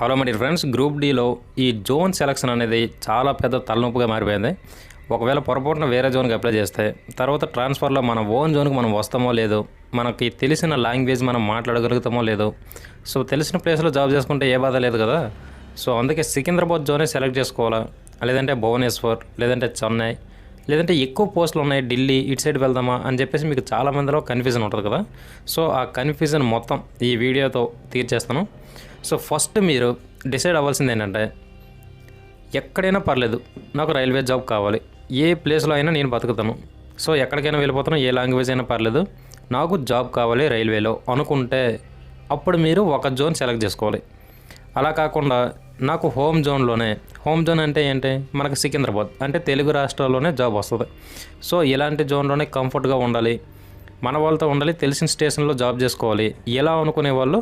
Hello my dear friends, group డీలో ఈ zone selection అనేది చాలా పెద్ద తలనొప్పిగా మారిపోయింది. ఒకవేళ పొరపాటున వేరే జోన్కి అప్లై చేస్తే తర్వాత ట్రాన్స్ఫర్లో మన ఓన్ జోన్కి మనం వస్తామో లేదో, మనకి తెలిసిన లాంగ్వేజ్ మనం మాట్లాడగలుగుతామో లేదో, సో తెలిసిన ప్లేస్లో జాబ్ చేసుకుంటే ఏ బాధ లేదు కదా. సో అందుకే సికింద్రాబాద్ జోనే సెలెక్ట్ చేసుకోవాలా, లేదంటే భువనేశ్వర్, లేదంటే చెన్నై, లేదంటే ఎక్కువ పోస్టులు ఉన్నాయి ఢిల్లీ, ఇటు సైడ్ వెళ్దామా అని చెప్పేసి మీకు చాలామందిలో కన్ఫ్యూజన్ ఉంటుంది కదా. సో ఆ కన్ఫ్యూజన్ మొత్తం ఈ వీడియోతో తీర్చేస్తాను. సో ఫస్ట్ మీరు డిసైడ్ అవ్వాల్సింది ఏంటంటే, ఎక్కడైనా పర్లేదు, నాకు రైల్వే జాబ్ కావాలి, ఏ ప్లేస్లో అయినా నేను బతుకుతాను, సో ఎక్కడికైనా వెళ్ళిపోతాను, ఏ లాంగ్వేజ్ అయినా పర్లేదు, నాకు జాబ్ కావాలి రైల్వేలో అనుకుంటే అప్పుడు మీరు ఒక జోన్ సెలెక్ట్ చేసుకోవాలి. అలా కాకుండా నాకు హోమ్ జోన్లోనే, హోమ్ జోన్ అంటే ఏంటి, మనకు సికింద్రాబాద్ అంటే తెలుగు రాష్ట్రాల్లోనే జాబ్ వస్తుంది. సో ఇలాంటి జోన్లోనే కంఫర్ట్గా ఉండాలి, మన వాళ్ళతో ఉండాలి, తెలిసిన స్టేషన్లో జాబ్ చేసుకోవాలి, ఎలా అనుకునే వాళ్ళు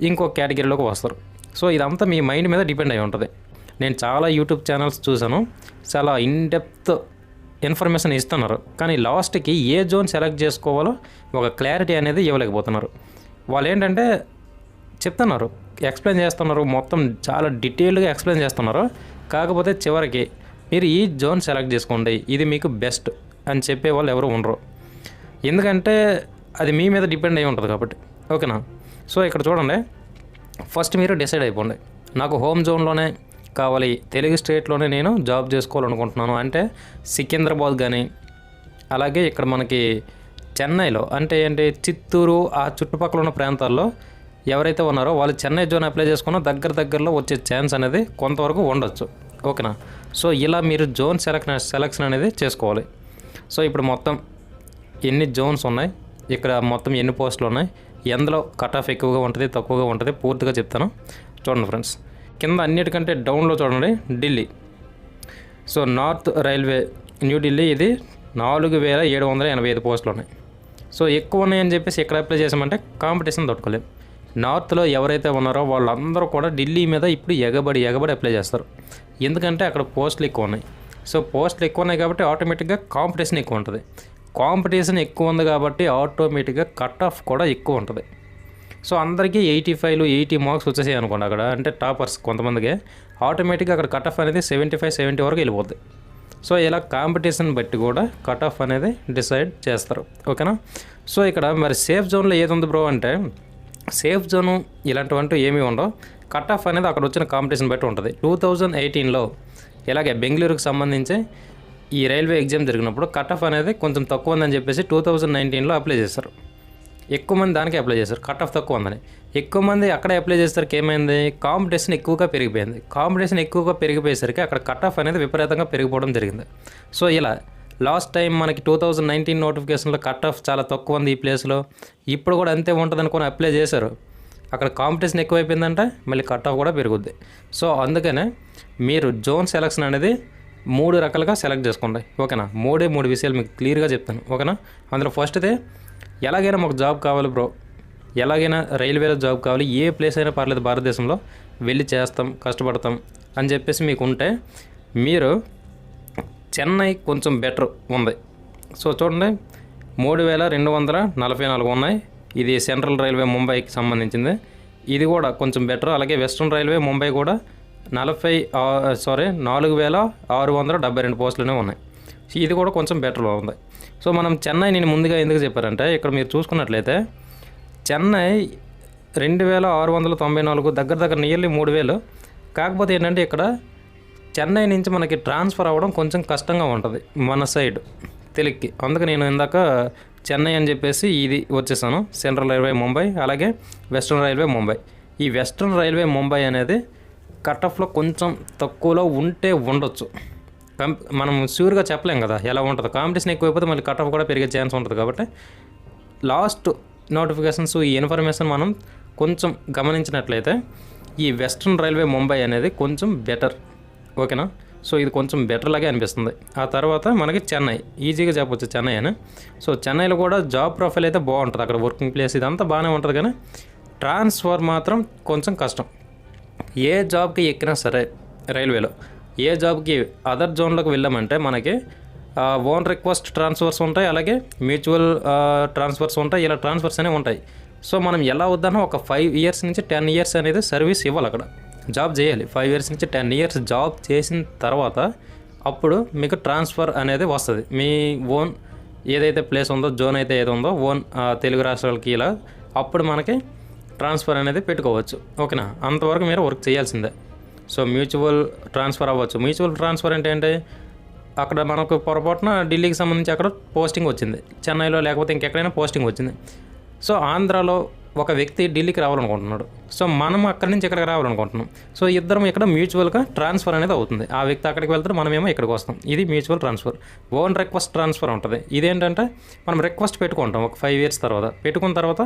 ఇంకో కేటగిరీలోకి వస్తారు. సో ఇదంతా మీ మైండ్ మీద డిపెండ్ అయి ఉంటుంది. నేను చాలా యూట్యూబ్ ఛానల్స్ చూశాను, చాలా ఇన్డెప్త్ ఇన్ఫర్మేషన్ ఇస్తున్నారు, కానీ లాస్ట్కి ఏ జోన్ సెలెక్ట్ చేసుకోవాలో ఒక క్లారిటీ అనేది ఇవ్వలేకపోతున్నారు. వాళ్ళు ఏంటంటే చెప్తున్నారు, ఎక్స్ప్లెయిన్ చేస్తున్నారు, మొత్తం చాలా డీటెయిల్డ్గా ఎక్స్ప్లెయిన్ చేస్తున్నారు. కాకపోతే చివరికి మీరు ఈ జోన్ సెలెక్ట్ చేసుకోండి, ఇది మీకు బెస్ట్ అని చెప్పే వాళ్ళు ఎవరు ఉండరు. ఎందుకంటే అది మీ మీద డిపెండ్ అయి ఉంటుంది కాబట్టి. ఓకేనా. సో ఇక్కడ చూడండి, ఫస్ట్ మీరు డిసైడ్ అయిపోండి, నాకు హోమ్ జోన్లోనే కావాలి, తెలుగు స్టేట్లోనే నేను జాబ్ చేసుకోవాలనుకుంటున్నాను అంటే సికింద్రాబాద్ కానీ, అలాగే ఇక్కడ మనకి చెన్నైలో అంటే ఏంటి, చిత్తూరు ఆ చుట్టుపక్కల ఉన్న ప్రాంతాల్లో ఎవరైతే ఉన్నారో వాళ్ళు చెన్నై జోన్ అప్లై చేసుకున్న దగ్గరలో వచ్చే ఛాన్స్ అనేది కొంతవరకు ఉండొచ్చు. ఓకేనా. సో ఇలా మీరు జోన్ సెలక్షన్ అనేది చేసుకోవాలి. సో ఇప్పుడు మొత్తం ఎన్ని జోన్స్ ఉన్నాయి, ఇక్కడ మొత్తం ఎన్ని పోస్టులు ఉన్నాయి, ఎందులో కట్ ఆఫ్ ఎక్కువగా ఉంటుంది తక్కువగా ఉంటుంది పూర్తిగా చెప్తాను. చూడండి ఫ్రెండ్స్, కింద అన్నిటికంటే డౌన్లో చూడండి Delhi. So north railway New Delhi, ఇది 4785 పోస్టులు ఉన్నాయి. సో ఎక్కువ ఉన్నాయని చెప్పేసి ఎక్కడ అప్లై చేసామంటే కాంపిటీషన్ తట్టుకోలేము. నార్త్లో ఎవరైతే ఉన్నారో వాళ్ళందరూ కూడా ఢిల్లీ మీద ఇప్పుడు ఎగబడి అప్లై చేస్తారు, ఎందుకంటే అక్కడ పోస్టులు ఎక్కువ ఉన్నాయి. సో పోస్టులు ఎక్కువ ఉన్నాయి కాబట్టి ఆటోమేటిక్గా కాంపిటీషన్ ఎక్కువ ఉంటుంది. కాంపిటీషన్ ఎక్కువ ఉంది కాబట్టి ఆటోమేటిక్గా కట్ ఆఫ్ కూడా ఎక్కువ ఉంటుంది. సో అందరికీ 80 మార్క్స్ వచ్చేసాయి అనుకోండి అక్కడ, అంటే టాపర్స్ కొంతమందికి ఆటోమేటిక్గా అక్కడ కట్ ఆఫ్ అనేది 75-70 వరకు వెళ్ళిపోద్ది. సో ఇలా కాంపిటీషన్ బట్టి కూడా కట్ ఆఫ్ అనేది డిసైడ్ చేస్తారు. ఓకేనా. సో ఇక్కడ మరి సేఫ్ జోన్లో ఏది ఉంది బ్రో అంటే, సేఫ్ జోను ఇలాంటివంటూ ఏమీ ఉండవు. కట్ ఆఫ్ అనేది అక్కడ వచ్చిన కాంపిటీషన్ బట్టి ఉంటుంది. 2018లో ఇలాగే బెంగళూరుకు సంబంధించి ఈ రైల్వే ఎగ్జామ్ జరిగినప్పుడు కట్ ఆఫ్ అనేది కొంచెం తక్కువ ఉందని చెప్పేసి 2019లో అప్లై చేశారు. ఎక్కువ మంది దానికే అప్లై చేశారు, కట్ ఆఫ్ తక్కువ ఉందని. ఎక్కువ మంది అక్కడే అప్లై చేసేసరికి ఏమైంది, కాంపిటీషన్ ఎక్కువగా పెరిగిపోయింది. కాంపిటీషన్ ఎక్కువగా పెరిగిపోయేసరికి అక్కడ కట్ ఆఫ్ అనేది విపరీతంగా పెరిగిపోవడం జరిగింది. సో ఇలా లాస్ట్ టైం మనకి 2019 నోటిఫికేషన్లో కట్ ఆఫ్ చాలా తక్కువ ఉంది ఈ ప్లేస్లో, ఇప్పుడు కూడా అంతే ఉంటుంది అనుకుని అప్లై చేశారు. అక్కడ కాంపిటీషన్ ఎక్కువైపోయిందంటే మళ్ళీ కట్ ఆఫ్ కూడా పెరుగుద్ది. సో అందుకనే మీరు జోన్ సెలక్షన్ అనేది 3 రకాలుగా సెలెక్ట్ చేసుకోండి. ఓకేనా. 3 విషయాలు మీకు క్లియర్గా చెప్తాను. ఓకేనా. అందులో ఫస్ట్దే, ఎలాగైనా మాకు జాబ్ కావాలి బ్రో, ఎలాగైనా రైల్వేలో జాబ్ కావాలి, ఏ ప్లేస్ అయినా పర్లేదు భారతదేశంలో వెళ్ళి చేస్తాం, కష్టపడతాం అని చెప్పేసి మీకు ఉంటే మీరు చెన్నై కొంచెం బెటర్ ఉంది. సో చూడండి 3244 ఉన్నాయి. ఇది సెంట్రల్ రైల్వే ముంబైకి సంబంధించింది, ఇది కూడా కొంచెం బెటర్. అలాగే వెస్ట్రన్ రైల్వే ముంబై కూడా 4672 పోస్టులనే ఉన్నాయి. ఇది కూడా కొంచెం బెటర్లో ఉంది. సో మనం చెన్నై నేను ముందుగా ఎందుకు చెప్పారంటే, ఇక్కడ మీరు చూసుకున్నట్లయితే చెన్నై 2694 దగ్గర నియర్లీ 3000. కాకపోతే ఏంటంటే ఇక్కడ చెన్నై నుంచి మనకి ట్రాన్స్ఫర్ అవ్వడం కొంచెం కష్టంగా ఉంటుంది మన సైడ్ తెలుగుకి. అందుకే నేను ఇందాక చెన్నై అని చెప్పేసి ఇది వచ్చేసాను. సెంట్రల్ రైల్వే ముంబై, అలాగే వెస్ట్రన్ రైల్వే ముంబై. ఈ వెస్ట్రన్ రైల్వే ముంబై అనేది కట్ ఆఫ్లో కొంచెం తక్కువలో ఉంటే ఉండొచ్చు, మనం ష్యూర్గా చెప్పలేం కదా ఎలా ఉంటుంది. కాంపిటీషన్ ఎక్కువైపోతే మళ్ళీ కట్ ఆఫ్ కూడా పెరిగే ఛాన్స్ ఉంటుంది. కాబట్టి లాస్ట్ నోటిఫికేషన్స్ ఈ ఇన్ఫర్మేషన్ మనం కొంచెం గమనించినట్లయితే ఈ వెస్ట్రన్ రైల్వే ముంబై అనేది కొంచెం బెటర్. ఓకేనా. సో ఇది కొంచెం బెటర్ లాగే అనిపిస్తుంది. ఆ తర్వాత మనకి చెన్నై, ఈజీగా చెప్పవచ్చు చెన్నై అని. సో చెన్నైలో కూడా జాబ్ ప్రొఫైల్ అయితే బాగుంటుంది, అక్కడ వర్కింగ్ ప్లేస్ ఇదంతా బాగానే ఉంటుంది, కానీ ట్రాన్స్ఫర్ మాత్రం కొంచెం కష్టం. ఏ జాబ్కి ఎక్కినా సరే రైల్వేలో, ఏ జాబ్కి అదర్ జోన్లోకి వెళ్ళామంటే మనకి ఓన్ రిక్వెస్ట్ ట్రాన్స్ఫర్స్ ఉంటాయి, అలాగే మ్యూచువల్ ట్రాన్స్ఫర్స్ ఉంటాయి. ఇలా ట్రాన్స్ఫర్స్ అనేవి ఉంటాయి. సో మనం ఎలా వద్దన్నా ఒక 5 years నుంచి 10 years అనేది సర్వీస్ ఇవ్వాలి అక్కడ. జాబ్ చేయాలి. 5 ఇయర్స్ నుంచి 10 ఇయర్స్ జాబ్ చేసిన తర్వాత అప్పుడు మీకు ట్రాన్స్ఫర్ అనేది వస్తుంది. మీ ఓన్ ఏదైతే ప్లేస్ ఉందో, జోన్ అయితే ఏదో ఉందో ఓన్ తెలుగు రాష్ట్రాలకి ఇలా అప్పుడు మనకి ట్రాన్స్ఫర్ అనేది పెట్టుకోవచ్చు. ఓకేనా, అంతవరకు మీరు వర్క్ చేయాల్సిందే. సో మ్యూచువల్ ట్రాన్స్ఫర్ అవ్వచ్చు. మ్యూచువల్ ట్రాన్స్ఫర్ అంటే ఏంటి, అక్కడ మనకు పొరపాటున ఢిల్లీకి సంబంధించి అక్కడ పోస్టింగ్ వచ్చింది, చెన్నైలో లేకపోతే ఇంకెక్కడైనా పోస్టింగ్ వచ్చింది. సో ఆంధ్రాలో ఒక వ్యక్తి ఢిల్లీకి రావాలనుకుంటున్నాడు. సో మనం అక్కడి నుంచి ఇక్కడికి రావాలనుకుంటున్నాం. సో ఇద్దరం ఇక్కడ మ్యూచువల్గా ట్రాన్స్ఫర్ అనేది అవుతుంది. ఆ వ్యక్తి అక్కడికి వెళ్తారు, మనమేమో ఇక్కడికి వస్తాం. ఇది mutual transfer. Own request transfer ఉంటుంది. ఇదేంటంటే మనం రిక్వెస్ట్ పెట్టుకుంటాం ఒక 5 ఇయర్స్ తర్వాత. పెట్టుకున్న తర్వాత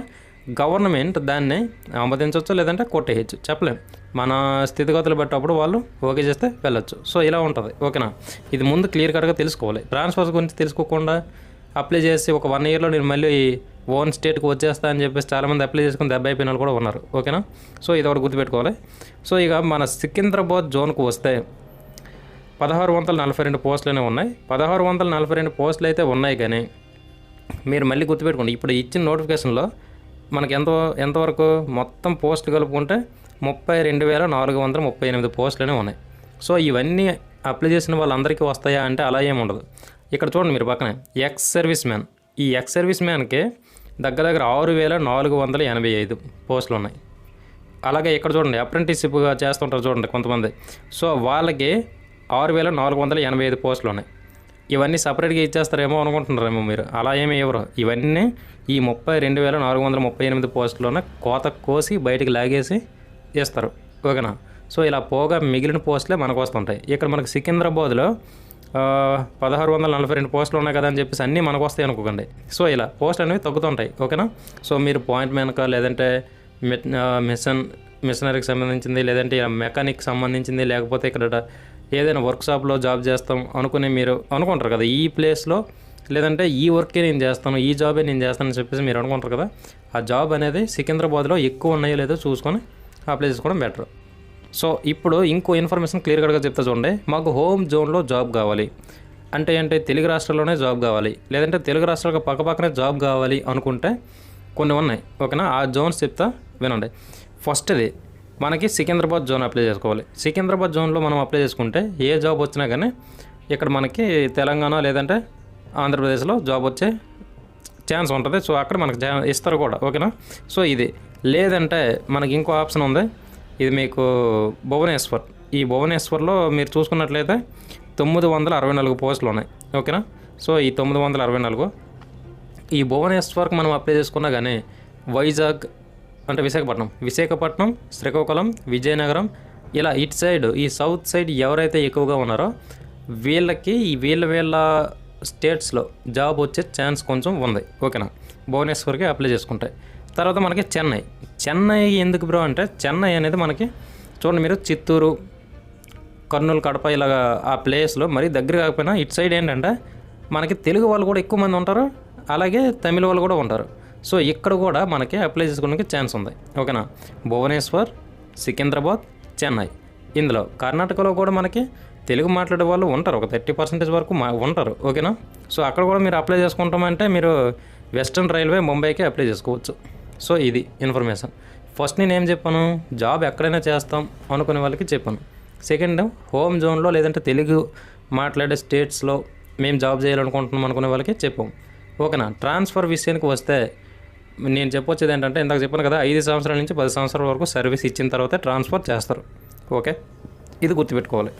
గవర్నమెంట్ దాన్ని ఆమోదించవచ్చు, లేదంటే కొట్టేయచ్చు, చెప్పలేం. మన స్థితిగతులు బట్టప్పుడు వాళ్ళు ఓకే చేస్తే వెళ్ళొచ్చు. సో ఇలా ఉంటుంది. ఓకేనా, ఇది ముందు క్లియర్ కట్గా తెలుసుకోవాలి. ట్రాన్స్ఫర్స్ గురించి తెలుసుకోకుండా అప్లై చేసి ఒక 1 ఇయర్లో నేను మళ్ళీ ఓన్ స్టేట్కి వచ్చేస్తా అని చెప్పేసి చాలామంది అప్లై చేసుకుని దెబ్బ అయిపోయిన వాళ్ళు కూడా ఉన్నారు. ఓకేనా, సో ఇది ఒకటి గుర్తుపెట్టుకోవాలి. సో ఇక మన సికింద్రాబాద్ జోన్కు వస్తే 1642 పోస్టులనే ఉన్నాయి. 1642 పోస్టులు అయితే ఉన్నాయి, కానీ మీరు మళ్ళీ గుర్తుపెట్టుకోండి, ఇప్పుడు ఇచ్చిన నోటిఫికేషన్లో మనకి ఎంతవరకు మొత్తం పోస్టులు కలుపుకుంటే 32,438 పోస్టులనే ఉన్నాయి. సో ఇవన్నీ అప్లై చేసిన వాళ్ళందరికీ వస్తాయా అంటే అలా ఏమి ఉండదు. ఇక్కడ చూడండి మీరు పక్కనే ఎక్స్ సర్వీస్ మ్యాన్. ఈ ఎక్స్ సర్వీస్ మ్యాన్కి దగ్గర 6,485 పోస్టులు ఉన్నాయి. అలాగే ఇక్కడ చూడండి అప్రెంటిస్షిప్గా చేస్తుంటారు చూడండి కొంతమంది. సో వాళ్ళకి 6,485 పోస్టులు ఉన్నాయి. ఇవన్నీ సపరేట్గా ఇచ్చేస్తారేమో అనుకుంటున్నారేమో మీరు. అలా ఏమీ ఇవ్వరు. ఇవన్నీ ఈ 32,438 పోస్టులోనే కోత కోసి బయటికి లాగేసి ఇస్తారు. ఓకేనా, సో ఇలా పోగా మిగిలిన పోస్టులే మనకు వస్తుంటాయి. ఇక్కడ మనకు సికింద్రాబాద్లో 1642 పోస్టులు ఉన్నాయి కదా అని చెప్పేసి అన్నీ మనకు వస్తాయి అనుకోకండి. సో ఇలా పోస్టులు అనేవి తగ్గుతుంటాయి. ఓకేనా, సో మీరు పాయింట్ మ్యాన్కా, లేదంటే మిషనరీకి సంబంధించింది, లేదంటే మెకానిక్ సంబంధించింది, లేకపోతే ఇక్కడ ఏదైనా వర్క్షాప్లో జాబ్ చేస్తాం అనుకుని మీరు అనుకుంటారు కదా, ఈ ప్లేస్లో లేదంటే ఈ వర్కే నేను చేస్తాను, ఈ జాబే నేను చేస్తానని చెప్పేసి మీరు అనుకుంటారు కదా. ఆ జాబ్ అనేది సికింద్రాబాద్లో ఎక్కువ ఉన్నాయో లేదో చూసుకొని అప్లై చేసుకోవడం బెటర్. సో ఇప్పుడు ఇంకో ఇన్ఫర్మేషన్ క్లియర్ కట్గా చెప్తా చూడండి. మాకు హోమ్ జోన్లో జాబ్ కావాలి అంటే తెలుగు రాష్ట్రాల్లోనే జాబ్ కావాలి, లేదంటే తెలుగు రాష్ట్రాలకు పక్కపక్కనే జాబ్ కావాలి అనుకుంటే కొన్ని ఉన్నాయి. ఓకేనా, ఆ జోన్స్ చెప్తా వినండి. ఫస్ట్ది మనకి సికింద్రాబాద్ జోన్ అప్లై చేసుకోవాలి. సికింద్రాబాద్ జోన్లో మనం అప్లై చేసుకుంటే ఏ జాబ్ వచ్చినా కానీ ఇక్కడ మనకి తెలంగాణ లేదంటే ఆంధ్రప్రదేశ్లో జాబ్ వచ్చే ఛాన్స్ ఉంటుంది. సో అక్కడ మనకు ఇస్తారు కూడా. ఓకేనా, సో ఇది లేదంటే మనకి ఇంకో ఆప్షన్ ఉంది. ఇది మీకు భువనేశ్వర్. ఈ భువనేశ్వర్లో మీరు చూసుకున్నట్లయితే 964 పోస్టులు ఉన్నాయి. ఓకేనా, సో ఈ 964 ఈ భువనేశ్వర్కి మనం అప్లై చేసుకున్నా కానీ వైజాగ్ అంటే విశాఖపట్నం, శ్రీకాకుళం, విజయనగరం ఇలా ఇటు సైడ్ ఈ సౌత్ సైడ్ ఎవరైతే ఎక్కువగా ఉన్నారో వీళ్ళకి వీళ్ళ స్టేట్స్లో జాబ్ వచ్చే ఛాన్స్ కొంచెం ఉంది. ఓకేనా, భువనేశ్వర్కి అప్లై చేసుకుంటాయి. తర్వాత మనకి చెన్నై ఎందుకు బ్రో అంటే చెన్నై అనేది మనకి చూడండి మీరు చిత్తూరు, కర్నూలు, కడప ఇలాగా ఆ ప్లేస్లో మరీ దగ్గర కాకపోయినా ఇటు సైడ్ ఏంటంటే మనకి తెలుగు వాళ్ళు కూడా ఎక్కువ మంది ఉంటారు, అలాగే తమిళ వాళ్ళు కూడా ఉంటారు. సో ఇక్కడ కూడా మనకి అప్లై చేసుకోవడానికి ఛాన్స్ ఉంది. ఓకేనా, భువనేశ్వర్, సికింద్రాబాద్, చెన్నై. ఇందులో కర్ణాటకలో కూడా మనకి తెలుగు మాట్లాడే వాళ్ళు ఉంటారు, ఒక 30% వరకు ఉంటారు. ఓకేనా, సో అక్కడ కూడా మీరు అప్లై చేసుకుంటామంటే మీరు వెస్ట్రన్ రైల్వే ముంబైకి అప్లై చేసుకోవచ్చు. సో ఇది ఇన్ఫర్మేషన్. ఫస్ట్ నేను ఏం చెప్పాను, జాబ్ ఎక్కడైనా చేస్తాం అనుకునే వాళ్ళకి చెప్పాను. సెకండ్, హోమ్ జోన్లో లేదంటే తెలుగు మాట్లాడే స్టేట్స్లో మేము జాబ్ చేయాలనుకుంటున్నాం అనుకునే వాళ్ళకి చెప్పాం. ఓకేనా, ట్రాన్స్ఫర్ విషయానికి వస్తే నేను చెప్పొచ్చేది ఏంటంటే ఇందాక చెప్పాను కదా, 5 సంవత్సరాల నుంచి 10 సంవత్సరాల వరకు సర్వీస్ ఇచ్చిన తర్వాత ట్రాన్స్ఫర్ చేస్తారు. ఓకే, ఇది గుర్తుపెట్టుకోవాలి.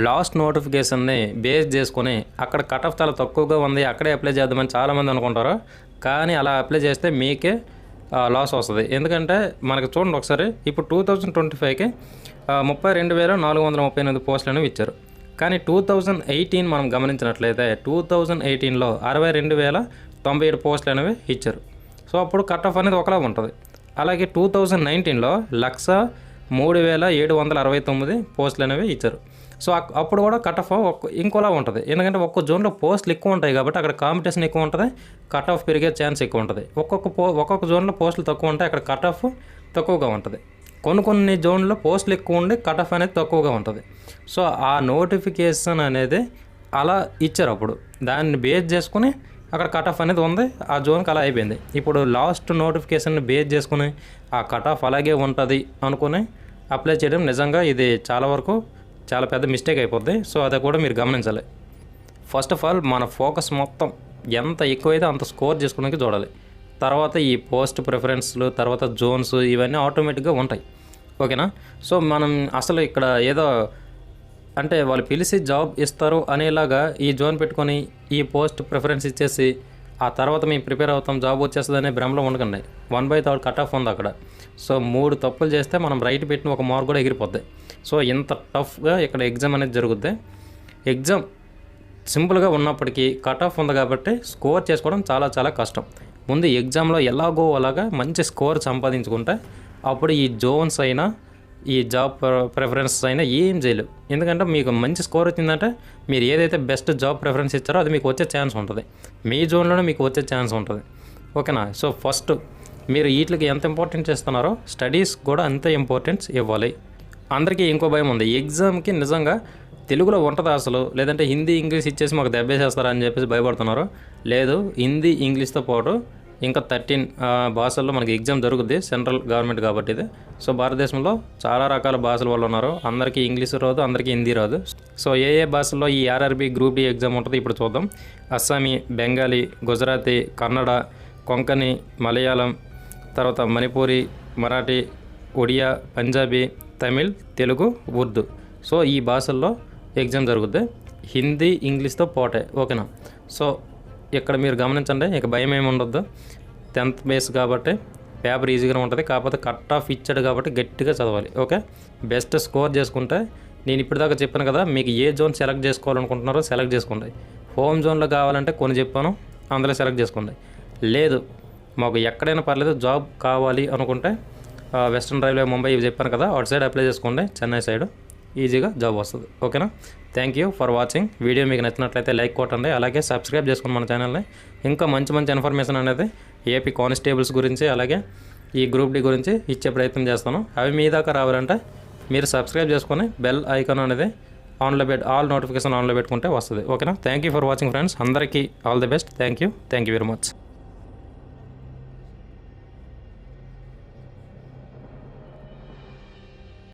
లాస్ట్ నోటిఫికేషన్ని బేస్ చేసుకొని అక్కడ కట్ ఆఫ్ చాలా తక్కువగా ఉంది, అక్కడే అప్లై చేద్దామని చాలామంది అనుకుంటారు. కానీ అలా అప్లై చేస్తే మీకే లాస్ వస్తుంది. ఎందుకంటే మనకు చూడండి ఒకసారి, ఇప్పుడు 2025కి 32,438 పోస్టులు అనేవి ఇచ్చారు. కానీ 2018 మనం గమనించినట్లయితే 2018లో 62,097 పోస్టులు అనేవి ఇచ్చారు. సో అప్పుడు కట్ ఆఫ్ అనేది ఒకలా ఉంటుంది. అలాగే 2019లో 103,769 పోస్టులు అనేవి ఇచ్చారు. సో అప్పుడు కూడా కట్ ఆఫ్ ఇంకోలా ఉంటుంది. ఎందుకంటే ఒక్కొక్క జోన్లో పోస్టులు ఎక్కువ ఉంటాయి కాబట్టి అక్కడ కాంపిటీషన్ ఎక్కువ ఉంటుంది, కట్ ఆఫ్ పెరిగే ఛాన్స్ ఎక్కువ ఉంటుంది. ఒక్కొక్క జోన్లో పోస్టులు తక్కువ ఉంటాయి, అక్కడ కట్ ఆఫ్ తక్కువగా ఉంటుంది. కొన్ని జోన్లో పోస్టులు ఎక్కువ ఉండి కట్ ఆఫ్ అనేది తక్కువగా ఉంటుంది. సో ఆ నోటిఫికేషన్ అనేది అలా ఇచ్చారు. అప్పుడు దాన్ని బేస్ చేసుకుని అక్కడ కట్ ఆఫ్ అనేది ఉంది, ఆ జోన్కి అలా అయిపోయింది. ఇప్పుడు లాస్ట్ నోటిఫికేషన్ని బేస్ చేసుకుని ఆ కట్ ఆఫ్ అలాగే ఉంటుంది అనుకుని అప్లై చేయడం నిజంగా ఇది చాలా వరకు చాలా పెద్ద మిస్టేక్ అయిపోద్ది. సో అది కూడా మీరు గమనించాలి. ఫస్ట్ ఆఫ్ ఆల్ మన ఫోకస్ మొత్తం ఎంత ఎక్కువైతే అంత స్కోర్ చేసుకోవడానికి చూడాలి. తర్వాత ఈ పోస్ట్ ప్రిఫరెన్స్లు, తర్వాత జోన్స్ ఇవన్నీ ఆటోమేటిక్గా ఉంటాయి. ఓకేనా? సో మనం అసలు ఇక్కడ ఏదో అంటే వాళ్ళు పిలిచి జాబ్ ఇస్తారు అనేలాగా ఈ జోన్ పెట్టుకొని ఈ పోస్ట్ ప్రిఫరెన్స్ ఇచ్చేసి ఆ తర్వాత మేము ప్రిపేర్ అవుతాం జాబ్ వచ్చేస్తుంది అనే భ్రమలో ఉండకండి. 1/3 కట్ ఆఫ్ ఉంది అక్కడ. సో 3 తప్పులు చేస్తే మనం రైట్ పెట్టిన ఒక మార్క్ కూడా ఎగిరిపోద్ది. సో ఇంత టఫ్గా ఇక్కడ ఎగ్జామ్ అనేది జరుగుద్ది. ఎగ్జామ్ సింపుల్గా ఉన్నప్పటికీ కట్ ఆఫ్ ఉంది కాబట్టి స్కోర్ చేసుకోవడం చాలా చాలా కష్టం. ముందు ఎగ్జామ్లో ఎలాగో అలాగా మంచి స్కోర్ సంపాదించుకుంటే అప్పుడు ఈ జోన్స్ అయినా ఈ జాబ్ ప్రిఫరెన్సెస్ అయినా ఏం చేయలేవు. ఎందుకంటే మీకు మంచి స్కోర్ వచ్చిందంటే మీరు ఏదైతే బెస్ట్ జాబ్ ప్రిఫరెన్స్ ఇచ్చారో అది మీకు వచ్చే ఛాన్స్ ఉంటుంది. మీ జోన్లోనే మీకు వచ్చే ఛాన్స్ ఉంటుంది. ఓకేనా? సో ఫస్ట్ మీరు వీటికి ఎంత ఇంపార్టెన్స్ ఇస్తున్నారో స్టడీస్ కూడా అంతే ఇంపార్టెన్స్ ఇవ్వాలి. అందరికీ ఇంకో భయం ఉంది, ఎగ్జామ్కి నిజంగా తెలుగులో ఉంటుందా అసలు, లేదంటే హిందీ ఇంగ్లీష్ ఇచ్చేసి మాకు దెబ్బేసేస్తారా అని చెప్పేసి భయపడుతున్నారు. లేదు, హిందీ ఇంగ్లీష్తో పాటు ఇంకా 13 భాషల్లో మనకి ఎగ్జామ్ జరుగుద్ది. సెంట్రల్ గవర్నమెంట్ కాబట్టి ఇది. సో భారతదేశంలో చాలా రకాల భాషల వాళ్ళు ఉన్నారు. అందరికీ ఇంగ్లీష్ రాదు, అందరికీ హిందీ రాదు. సో ఏ భాషల్లో ఈ ఆర్ఆర్బీ గ్రూప్ డి ఎగ్జామ్ ఉంటుంది ఇప్పుడు చూద్దాం. అస్సామీ, బెంగాలీ, గుజరాతీ, కన్నడ, కొంకణి, మలయాళం, తర్వాత మణిపూరి, మరాఠీ, ఒడియా, పంజాబీ, తమిళ్, తెలుగు, ఉర్దూ. సో ఈ భాషల్లో ఎగ్జామ్ జరుగుద్ది. హిందీ ఇంగ్లీష్తో పోటే. ఓకేనా? సో ఇక్కడ మీరు గమనించండి, ఇక భయం ఏమి ఉండొద్దు. 10th బేస్ కాబట్టి పేపర్ ఈజీగానే ఉంటుంది. కాకపోతే కట్ ఆఫ్ ఇచ్చాడు కాబట్టి గట్టిగా చదవాలి. ఓకే? బెస్ట్ స్కోర్ చేసుకుంటే నేను ఇప్పటిదాకా చెప్పాను కదా, మీకు ఏ జోన్ సెలెక్ట్ చేసుకోవాలనుకుంటున్నారో సెలెక్ట్ చేసుకోండి. హోమ్ జోన్లో కావాలంటే కొన్ని చెప్పాను, అందులో సెలెక్ట్ చేసుకోండి. లేదు మాకు ఎక్కడైనా పర్లేదు జాబ్ కావాలి అనుకుంటే వెస్ట్రన్ రైల్వే, ముంబై ఇవి చెప్పాను కదా, అటు సైడ్ అప్లై చేసుకోండి. చెన్నై సైడ్ ఈజీగా జాబ్ వస్తుంది. ఓకేనా? Thank you for watching. Video మీకు నచ్చినట్లయితే లైక్ కొట్టండి. అలాగే సబ్స్క్రైబ్ చేసుకోండి మన ఛానల్ని. ఇంకా మంచి మంచి ఇన్ఫర్మేషన్ అనేది ఏపీ కానిస్టేబుల్స్ గురించి అలాగే ఈ గ్రూప్ డి గురించి ఇచ్చే ప్రయత్నం చేస్తాను. అవి మీ దాకా రావాలంటే మీరు సబ్స్క్రైబ్ చేసుకొని బెల్ ఐకాన్ అనేది ఆల్ నోటిఫికేషన్ ఆన్లో పెట్టుకుంటే వస్తుంది. ఓకేనా? Thank you for watching friends. అందరికీ all the best. Thank you very much.